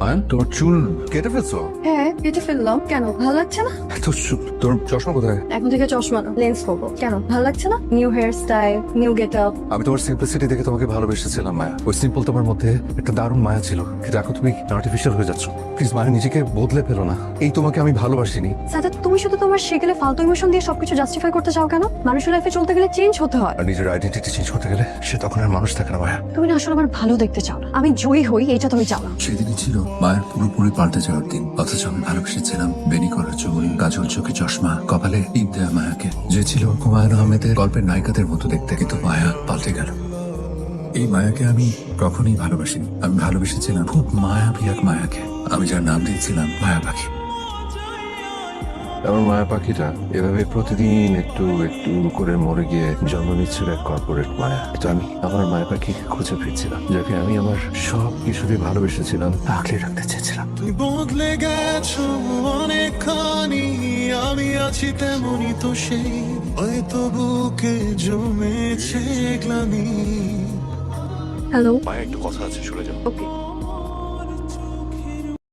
আয়ান, তোমার চুল কেটে ফেলছো? হ্যাঁ কেটে ফেললাম। কেন ভালো লাগছে না? তোর চশমা কোথায়? এখন থেকে চশমা না, লেন্স করবো। কেন ভালো লাগছে না? New hair style, new get up. আমি তোমার সিম্পলিসিটি দেখে তোমাকে ভালোবেসেছিলাম মায়া। ওই সিম্পল তোমার মধ্যে একটা দারুণ মায়া ছিল, কিন্তু এখন তুমি আর্টিফিশিয়াল হয়ে যাচ্ছ। প্লিজ মায়া, নিজেকে বদলে ফেলো না। এই তোমাকে আমি ভালোবাসিনি। সাদা, তুমি শুধু তোমার সেকেলে ফালতু ইমোশন দিয়ে সবকিছু জাস্টিফাই করতে চাও কেন? মানুষের লাইফে চলতে গেলে চেঞ্জ হতে হয়। আর নিজের আইডেন্টিটি চেঞ্জ করতে গেলে সে তখন আর মানুষ থাকে না মায়া। তুমি না আসলে আমার ভালো দেখতে চাও না, আমি জয়ী হই এটা তুমি চাও না। সেদিনই ছিল মায়ের পুরোপুরি পাল্টে যাওয়ার দিন। অথচ আমি ভালোবেসেছিলাম বেনি করা চুল, কাজল চোখে চশমা, কপালে টিপ দেয়া মায়াকে, যে ছিল হুমায়ুন আহমেদের গল্পের নায়িকাদের মতো দেখতে। কিন্তু মায়া পাল্টে গেল। এই মায়াকে আমি কখনোই ভালোবাসিনি। আমি ভালোবেসেছিলাম খুব মায়াবী এক মায়াকে, আমি যার নাম দিয়েছিলাম মায়া পাখি। আমার মায়া পাখিটা এভাবে প্রতিদিন একটু একটু করে মরে গিয়ে জন্ম নিচ্ছিল এক কর্পোরেট মায়া। তো আমি আমার মায়া পাখিকে খুঁজে ফিরছিলাম, যাকে আমি আমার সব কিছু দিয়ে ভালোবেসেছিলাম, আগলে রাখতে চেয়েছিলাম। তুই বদলে গেছো অনেকখানি, আমি আছি তেমনই তো সেই, হয়তো বুকে জমেছে গ্লানি। হ্যালো। মায়া, একটু কথা আছে, চলে যাও। ওকে।